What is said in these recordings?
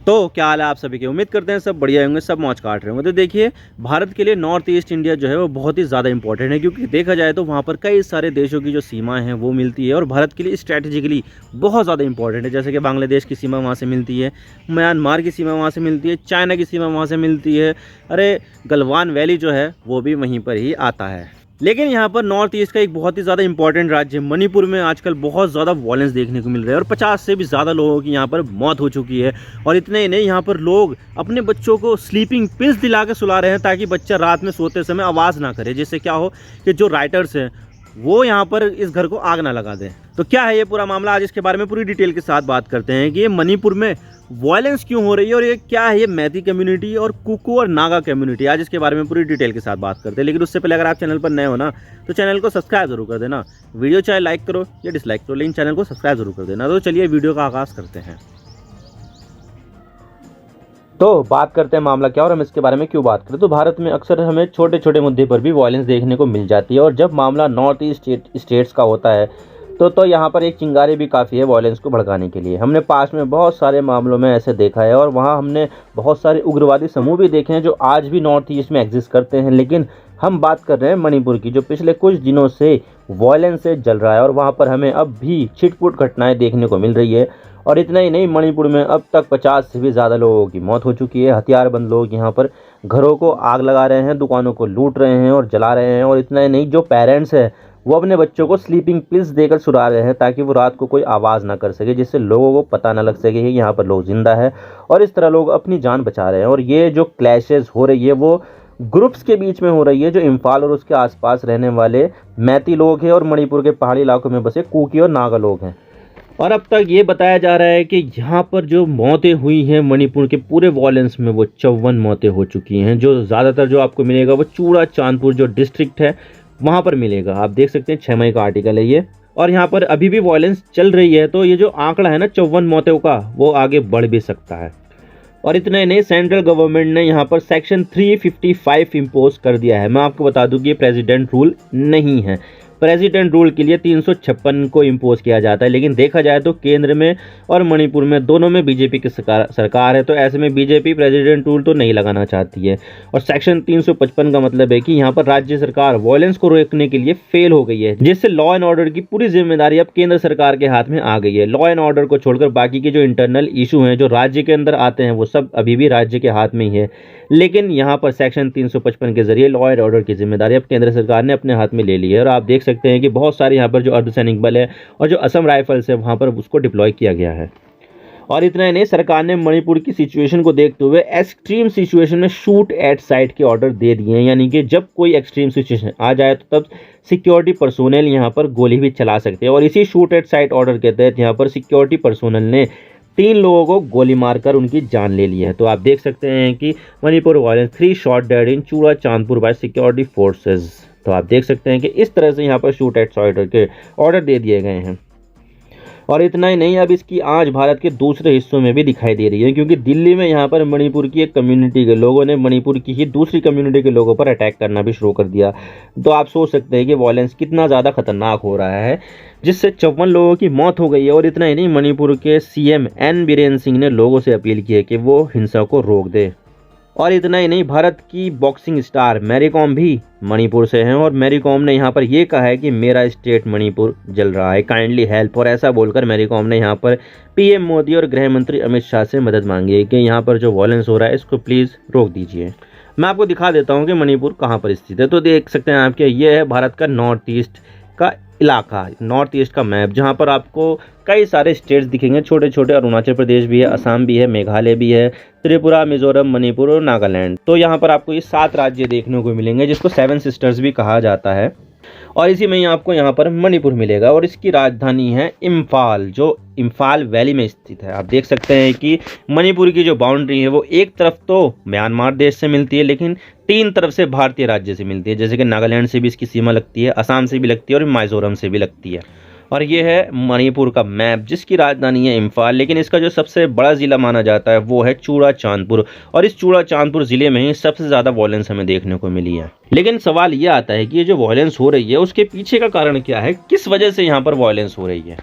तो क्या हाल है आप सभी के। उम्मीद करते हैं सब बढ़िया होंगे, सब मौज काट रहे होंगे। तो देखिए, भारत के लिए नॉर्थ ईस्ट इंडिया जो है वो बहुत ही ज़्यादा इंपॉर्टेंट है, क्योंकि देखा जाए तो वहाँ पर कई सारे देशों की जो सीमाएं हैं वो मिलती है और भारत के लिए स्ट्रैटेजिकली बहुत ज़्यादा इंपॉर्टेंट है। जैसे कि बांग्लादेश की सीमा वहाँ से मिलती है, म्यांमार की सीमा वहाँ से मिलती है, चाइना की सीमा वहाँ से मिलती है, अरे गलवान वैली जो है वो भी वहीं पर ही आता है। लेकिन यहाँ पर नॉर्थ ईस्ट का एक बहुत ही ज़्यादा इंपॉर्टेंट राज्य मणिपुर में आजकल बहुत ज़्यादा वॉयलेंस देखने को मिल रहा है और 50 से भी ज़्यादा लोगों की यहाँ पर मौत हो चुकी है। और इतने ही नहीं, यहाँ पर लोग अपने बच्चों को स्लीपिंग पिल्स दिला के सुला रहे हैं ताकि बच्चा रात में सोते समय आवाज़ ना करे, जिससे क्या हो कि जो राइटर्स हैं वो यहाँ पर इस घर को आग ना लगा दें। तो क्या है ये पूरा मामला, आज इसके बारे में पूरी डिटेल के साथ बात करते हैं कि ये मणिपुर में वायलेंस क्यों हो रही है और ये क्या है, ये मैती कम्युनिटी और कुकू और नागा कम्युनिटी। आज इसके बारे में पूरी डिटेल के साथ बात करते हैं। लेकिन उससे पहले अगर आप चैनल पर नए हो ना तो चैनल को सब्सक्राइब जरूर कर देना। वीडियो चाहे लाइक करो या डिसलाइक करो, लेकिन चैनल को सब्सक्राइब जरूर कर देना। तो चलिए वीडियो का आगाज़ करते हैं। तो बात करते हैं मामला क्या और हम इसके बारे में क्यों बात करें। तो भारत में अक्सर हमें छोटे छोटे मुद्दे पर भी वायलेंस देखने को मिल जाती है और जब मामला नॉर्थ ईस्ट स्टेट्स का होता है तो यहाँ पर एक चिंगारी भी काफ़ी है वायलेंस को भड़काने के लिए। हमने पास में बहुत सारे मामलों में ऐसे देखा है और वहाँ हमने बहुत सारे उग्रवादी समूह भी देखे हैं जो आज भी नॉर्थ ईस्ट में एग्जिस्ट करते हैं। लेकिन हम बात कर रहे हैं मणिपुर की, जो पिछले कुछ दिनों से वायलेंस से जल रहा है और वहाँ पर हमें अब भी छिटपुट घटनाएं देखने को मिल रही है। और इतना ही नहीं, मणिपुर में अब तक 50 से भी ज़्यादा लोगों की मौत हो चुकी है। हथियारबंद लोग यहाँ पर घरों को आग लगा रहे हैं, दुकानों को लूट रहे हैं और जला रहे हैं। और इतना ही नहीं, जो पेरेंट्स हैं वो अपने बच्चों को स्लीपिंग पिल्स देकर सुला रहे हैं ताकि वो रात को कोई आवाज़ ना कर सके, जिससे लोगों को पता ना लग सके कि यहाँ पर लोग जिंदा है। और इस तरह लोग अपनी जान बचा रहे हैं। और ये जो क्लैशेस हो रही है वो ग्रुप्स के बीच में हो रही है, जो इम्फाल और उसके आसपास रहने वाले मैती लोग हैं और मणिपुर के पहाड़ी इलाकों में बसे कुकी और नागा लोग हैं। और अब तक ये बताया जा रहा है कि यहाँ पर जो मौतें हुई हैं मणिपुर के पूरे वॉयलेंस में वो 54 मौतें हो चुकी हैं। जो ज़्यादातर जो आपको मिलेगा वो चूड़ा चांदपुर जो डिस्ट्रिक्ट है वहाँ पर मिलेगा। आप देख सकते हैं 6 मई का आर्टिकल है ये। और यहाँ पर अभी भी वॉयलेंस चल रही है, तो ये जो आंकड़ा है ना 54 मौतों का, वो आगे बढ़ भी सकता है। और इतना ही नहीं, सेंट्रल गवर्नमेंट ने यहाँ पर सेक्शन 355 इम्पोज कर दिया है। मैं आपको बता दूं कि ये प्रेसिडेंट रूल नहीं है। प्रेसिडेंट रूल के लिए 356 को इम्पोज किया जाता है, लेकिन देखा जाए तो केंद्र में और मणिपुर में दोनों में बीजेपी की सरकार है, तो ऐसे में बीजेपी प्रेसिडेंट रूल तो नहीं लगाना चाहती है। और सेक्शन 355 का मतलब है कि यहाँ पर राज्य सरकार वायलेंस को रोकने के लिए फेल हो गई है, जिससे लॉ एंड ऑर्डर की पूरी जिम्मेदारी अब केंद्र सरकार के हाथ में आ गई है। लॉ एंड ऑर्डर को छोड़कर बाकी के जो इंटरनल इशू हैं जो राज्य के अंदर आते हैं वो सब अभी भी राज्य के हाथ में ही है। लेकिन यहाँ पर सेक्शन 355 के जरिए लॉ एंड ऑर्डर की जिम्मेदारी अब केंद्र सरकार ने अपने हाथ में ले ली है। और आप देख सकते हैं कि बहुत सारे यहाँ पर जो अर्धसैनिक बल है और जो असम राइफल्स है वहाँ पर उसको डिप्लॉय किया गया है। और इतना ही नहीं, सरकार ने मणिपुर की सिचुएशन को देखते हुए एक्सट्रीम सिचुएशन में शूट एट साइट के ऑर्डर दे दिए हैं, यानी कि जब कोई एक्सट्रीम सिचुएशन आ जाए तो तब सिक्योरिटी पर्सोनल यहाँ पर गोली भी चला सकते हैं। और इसी शूट एट साइट ऑर्डर के तहत यहाँ पर सिक्योरिटी पर्सोनल ने 3 लोगों को गोली मारकर उनकी जान ले ली है। तो आप देख सकते हैं कि मणिपुर वायलेंस 3 शॉट डेड इन चूड़ा चांदपुर बाय सिक्योरिटी फोर्सेस। तो आप देख सकते हैं कि इस तरह से यहाँ पर शूट एट साइट के ऑर्डर दे दिए गए हैं। और इतना ही नहीं, अब इसकी आंच भारत के दूसरे हिस्सों में भी दिखाई दे रही है, क्योंकि दिल्ली में यहाँ पर मणिपुर की एक कम्युनिटी के लोगों ने मणिपुर की ही दूसरी कम्युनिटी के लोगों पर अटैक करना भी शुरू कर दिया। तो आप सोच सकते हैं कि वायलेंस कितना ज़्यादा खतरनाक हो रहा है, जिससे 54 लोगों की मौत हो गई है। और इतना ही नहीं, मणिपुर के सीएम एन बीरेन सिंह ने लोगों से अपील की है कि वो हिंसा को रोक दे। और इतना ही नहीं, भारत की बॉक्सिंग स्टार मैरी कॉम भी मणिपुर से हैं और मैरी कॉम ने यहाँ पर ये कहा है कि मेरा स्टेट मणिपुर जल रहा है, काइंडली हेल्प। और ऐसा बोलकर मैरी कॉम ने यहाँ पर पीएम मोदी और गृह मंत्री अमित शाह से मदद मांगी है कि यहाँ पर जो वायलेंस हो रहा है इसको प्लीज़ रोक दीजिए। मैं आपको दिखा देता हूँ कि मणिपुर कहाँ पर स्थित है। तो देख सकते हैं आपके, ये है भारत का नॉर्थ ईस्ट का इलाका, नॉर्थ ईस्ट का मैप, जहाँ पर आपको कई सारे स्टेट्स दिखेंगे छोटे छोटे। अरुणाचल प्रदेश भी है, असम भी है, मेघालय भी है, त्रिपुरा, मिजोरम, मणिपुर और नागालैंड। तो यहाँ पर आपको ये 7 राज्य देखने को मिलेंगे, जिसको 7 सिस्टर्स भी कहा जाता है। और इसी में ही आपको यहाँ पर मणिपुर मिलेगा और इसकी राजधानी है इम्फाल, जो इम्फाल वैली में स्थित है। आप देख सकते हैं कि मणिपुर की जो बाउंड्री है वो एक तरफ तो म्यांमार देश से मिलती है, लेकिन 3 तरफ से भारतीय राज्य से मिलती है। जैसे कि नागालैंड से भी इसकी सीमा लगती है, असम से भी लगती है और मिजोरम से भी लगती है। और ये है मणिपुर का मैप, जिसकी राजधानी है इम्फाल। लेकिन इसका जो सबसे बड़ा ज़िला माना जाता है वो है चूड़ा चांदपुर। और इस चूड़ा चांदपुर ज़िले में ही सबसे ज़्यादा वॉयलेंस हमें देखने को मिली है। लेकिन सवाल ये आता है कि ये जो वॉयलेंस हो रही है उसके पीछे का कारण क्या है, किस वजह से यहाँ पर वॉयलेंस हो रही है।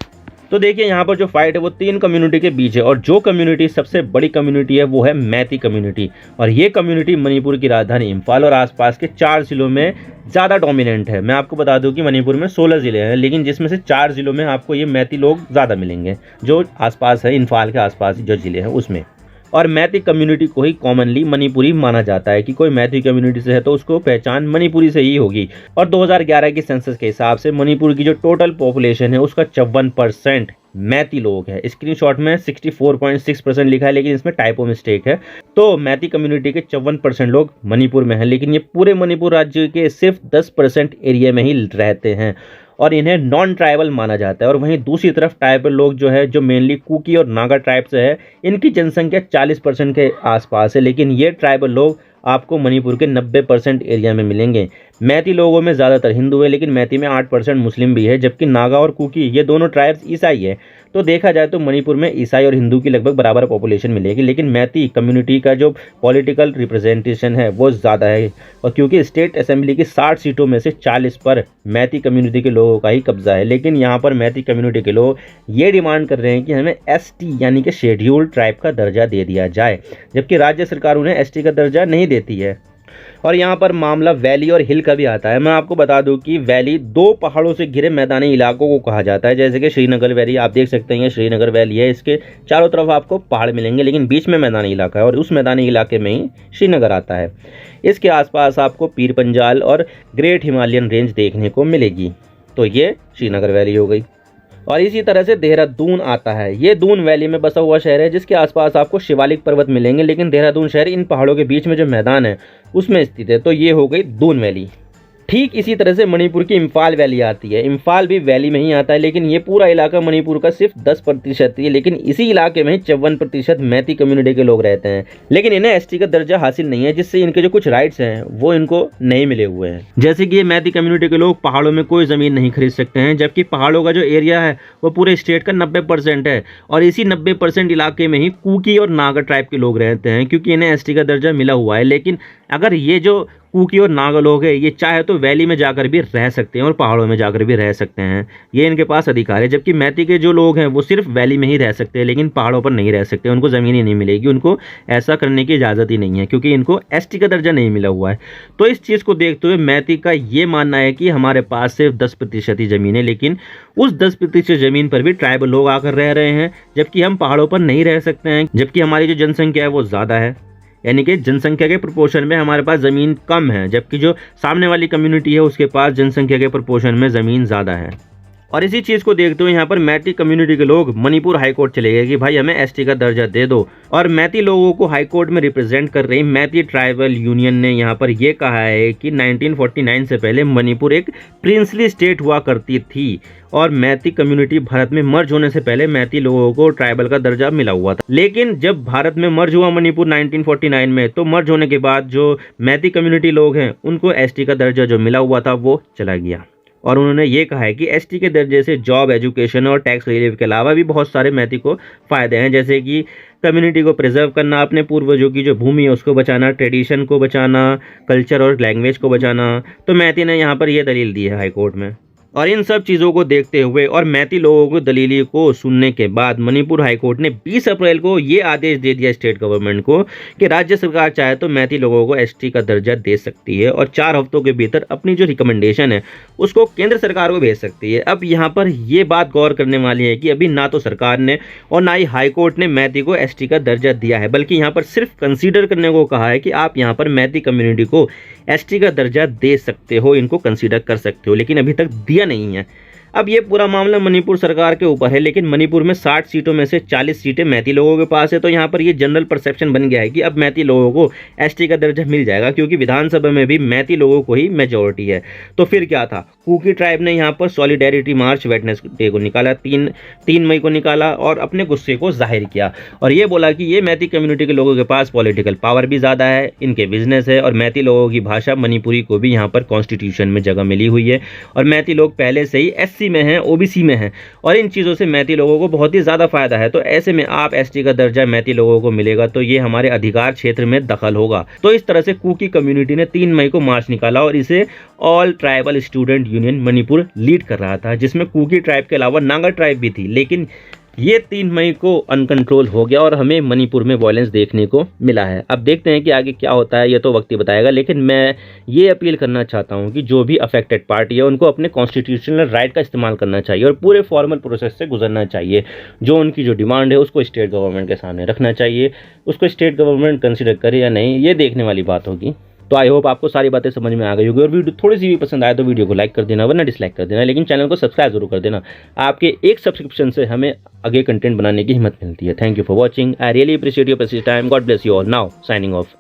तो देखिए यहाँ पर जो फाइट है वो 3 कम्युनिटी के बीच है, और जो कम्युनिटी सबसे बड़ी कम्युनिटी है वो है मैती कम्युनिटी। और ये कम्युनिटी मणिपुर की राजधानी इम्फाल और आसपास के 4 जिलों में ज़्यादा डोमिनेंट है। मैं आपको बता दूं कि मणिपुर में 16 ज़िले हैं, लेकिन जिसमें से 4 ज़िलों में आपको ये मैती लोग ज़्यादा मिलेंगे, जो आसपास है, इम्फाल के आसपास जो ज़िले हैं उसमें। और मैती कम्युनिटी को ही कॉमनली मणिपुरी माना जाता है कि कोई मैती कम्युनिटी से है तो उसको पहचान मणिपुरी से ही होगी। और 2011 की सेंसस के हिसाब से मणिपुर की जो टोटल पॉपुलेशन है उसका 54% मैती लोग हैं। स्क्रीनशॉट में 64.6% लिखा है, लेकिन इसमें टाइपो मिस्टेक है। तो मैती कम्युनिटी के 54% लोग मणिपुर में हैं, लेकिन ये पूरे मणिपुर राज्य के सिर्फ 10% एरिया में ही रहते हैं और इन्हें नॉन ट्राइबल माना जाता है। और वहीं दूसरी तरफ ट्राइबल लोग जो है, जो मेनली कुकी और नागा ट्राइब से है, इनकी जनसंख्या 40% के आसपास है, लेकिन ये ट्राइबल लोग आपको मणिपुर के 90% एरिया में मिलेंगे। मैती लोगों में ज़्यादातर हिंदू है, लेकिन मैती में 8% मुस्लिम भी है, जबकि नागा और कुकी ये दोनों ट्राइब्स ईसाई है। तो देखा जाए तो मणिपुर में ईसाई और हिंदू की लगभग बराबर पॉपुलेशन मिलेगी, लेकिन मैती कम्युनिटी का जो पॉलिटिकल रिप्रेजेंटेशन है वो ज़्यादा है। और क्योंकि स्टेट असेंबली की 60 सीटों में से 40 पर मैती कम्युनिटी के लोगों का ही कब्जा है, लेकिन यहाँ पर मैती कम्युनिटी के लोग ये डिमांड कर रहे हैं कि हमें ST यानी कि शेड्यूल्ड ट्राइब का दर्जा दे दिया जाए, जबकि राज्य सरकार उन्हें ST का दर्जा नहीं देती है। और यहाँ पर मामला वैली और हिल का भी आता है। मैं आपको बता दूं कि वैली 2 पहाड़ों से घिरे मैदानी इलाकों को कहा जाता है, जैसे कि श्रीनगर वैली आप देख सकते हैं, श्रीनगर वैली है, इसके चारों तरफ आपको पहाड़ मिलेंगे, लेकिन बीच में मैदानी इलाका है और उस मैदानी इलाके में ही श्रीनगर आता है। इसके आसपास आपको पीर पंजाल और ग्रेट हिमालयन रेंज देखने को मिलेगी। तो ये श्रीनगर वैली हो गई। और इसी तरह से देहरादून आता है। ये दून वैली में बसा हुआ शहर है, जिसके आसपास आपको शिवालिक पर्वत मिलेंगे, लेकिन देहरादून शहर इन पहाड़ों के बीच में जो मैदान है उसमें स्थित है। तो ये हो गई दून वैली। ठीक इसी तरह से मणिपुर की इम्फाल वैली आती है। इम्फाल भी वैली में ही आता है, लेकिन ये पूरा इलाका मणिपुर का सिर्फ 10% है, लेकिन इसी इलाके में 54% मैती कम्युनिटी के लोग रहते हैं, लेकिन इन्हें ST का दर्जा हासिल नहीं है, जिससे इनके जो कुछ राइट्स हैं वो इनको नहीं मिले हुए हैं। जैसे कि ये मैती कम्युनिटी के लोग पहाड़ों में कोई ज़मीन नहीं खरीद सकते हैं, जबकि पहाड़ों का जो एरिया है वो पूरे स्टेट का 90% है, और इसी 90% इलाके में ही कुकी और नागा ट्राइब के लोग रहते हैं, क्योंकि इन्हें ST का दर्जा मिला हुआ है। लेकिन अगर ये जो कुकी और नागा लोग हैं, ये चाहे तो वैली में जाकर भी रह सकते हैं और पहाड़ों में जाकर भी रह सकते हैं, ये इनके पास अधिकार है। जबकि मैती के जो लोग हैं वो सिर्फ वैली में ही रह सकते हैं, लेकिन पहाड़ों पर नहीं रह सकते, उनको ज़मीन ही नहीं मिलेगी, उनको ऐसा करने की इजाज़त ही नहीं है, क्योंकि इनको ST का दर्जा नहीं मिला हुआ है। तो इस चीज़ को देखते हुए मैती का ये मानना है कि हमारे पास सिर्फ 10% ही ज़मीन है, लेकिन उस 10% ज़मीन पर भी ट्राइबल लोग आकर रह रहे हैं, जबकि हम पहाड़ों पर नहीं रह सकते हैं, जबकि हमारी जो जनसंख्या है वो ज़्यादा है, यानी कि जनसंख्या के प्रोपोर्शन में हमारे पास ज़मीन कम है, जबकि जो सामने वाली कम्युनिटी है उसके पास जनसंख्या के प्रोपोर्शन में ज़मीन ज़्यादा है। और इसी चीज़ को देखते हुए यहाँ पर मैती कम्युनिटी के लोग मणिपुर हाईकोर्ट चले गए कि भाई हमें ST का दर्जा दे दो। और मैती लोगों को हाईकोर्ट में रिप्रेजेंट कर रही मैती ट्राइबल यूनियन ने यहाँ पर यह कहा है कि 1949 से पहले मणिपुर एक प्रिंसली स्टेट हुआ करती थी, और मैती कम्युनिटी भारत में मर्ज होने से पहले मैती लोगों को ट्राइबल का दर्जा मिला हुआ था। लेकिन जब भारत में मर्ज हुआ मणिपुर 1949 में, तो मर्ज होने के बाद जो मैती कम्युनिटी लोग हैं उनको ST का दर्जा जो मिला हुआ था वो चला गया। और उन्होंने ये कहा है कि ST के दर्जे से जॉब, एजुकेशन और टैक्स रिलीफ के अलावा भी बहुत सारे मैती को फ़ायदे हैं, जैसे कि कम्युनिटी को प्रिजर्व करना, अपने पूर्वजों की जो भूमि है उसको बचाना, ट्रेडिशन को बचाना, कल्चर और लैंग्वेज को बचाना। तो मैती ने यहाँ पर यह दलील दी है हाईकोर्ट में। और इन सब चीज़ों को देखते हुए और मैती लोगों को दलील को सुनने के बाद मणिपुर हाईकोर्ट ने 20 अप्रैल को ये आदेश दे दिया स्टेट गवर्नमेंट को कि राज्य सरकार चाहे तो मैती लोगों को ST का दर्जा दे सकती है, और 4 हफ्तों के भीतर अपनी जो रिकमेंडेशन है उसको केंद्र सरकार को भेज सकती है। अब यहाँ पर ये बात गौर करने वाली है कि अभी ना तो सरकार ने और ना ही हाईकोर्ट ने मैती को ST का दर्जा दिया है, बल्कि यहाँ पर सिर्फ कंसीडर करने को कहा है कि आप यहाँ पर मैती कम्युनिटी को ST का दर्जा दे सकते हो, इनको कंसीडर कर सकते हो, लेकिन अभी तक दिया नहीं है। अब ये पूरा मामला मणिपुर सरकार के ऊपर है, लेकिन मणिपुर में 60 सीटों में से 40 सीटें मैती लोगों के पास है। तो यहाँ पर ये जनरल परसेप्शन बन गया है कि अब मैती लोगों को ST का दर्जा मिल जाएगा, क्योंकि विधानसभा में भी मैती लोगों को ही मेजोरिटी है। तो फिर क्या था, कुकी ट्राइब ने यहाँ पर सॉलिडेरिटी मार्च वेडनेसडे को निकाला, 3 मई को निकाला, और अपने गुस्से को जाहिर किया और ये बोला कि ये मैती कम्युनिटी के लोगों के पास पॉलिटिकल पावर भी ज़्यादा है, इनके बिजनेस है, और मैती लोगों की भाषा मणिपुरी को भी यहाँ पर कॉन्स्टिट्यूशन में जगह मिली हुई है, और मैती लोग पहले से ही SC में हैं, OBC में हैं और इन चीज़ों से मैती लोगों को बहुत ही ज़्यादा फ़ायदा है। तो ऐसे में आप ST का दर्जा मैती लोगों को मिलेगा तो ये हमारे अधिकार क्षेत्र में दखल होगा। तो इस तरह से कुकी कम्युनिटी ने 3 मई को मार्च निकाला और इसे all tribal student union Manipur lead कर रहा था, जिसमें कुकी ट्राइब के अलावा नागा ट्राइब भी थी। लेकिन ये 3 मई को अनकंट्रोल हो गया और हमें मणिपुर में वायलेंस देखने को मिला है। अब देखते हैं कि आगे क्या होता है, ये तो वक्त ही बताएगा। लेकिन मैं ये अपील करना चाहता हूँ कि जो भी अफेक्टेड पार्टी है उनको अपने कॉन्स्टिट्यूशनल राइट का इस्तेमाल करना चाहिए और पूरे फॉर्मल प्रोसेस से गुजरना चाहिए। जो उनकी जो डिमांड है उसको स्टेट गवर्नमेंट के सामने रखना चाहिए। उसको स्टेट गवर्नमेंट कंसिडर करे या नहीं, ये देखने वाली बात होगी। तो आई होप आपको सारी बातें समझ में आ गई होगी और वीडियो थोड़ी सी भी पसंद आए तो वीडियो को लाइक कर देना, वरना डिसलाइक कर देना, लेकिन चैनल को सब्सक्राइब जरूर कर देना। आपके एक सब्सक्रिप्शन से हमें आगे कंटेंट बनाने की हिम्मत मिलती है। Thank you for watching. I really appreciate your precious time. God bless you all. Now signing off.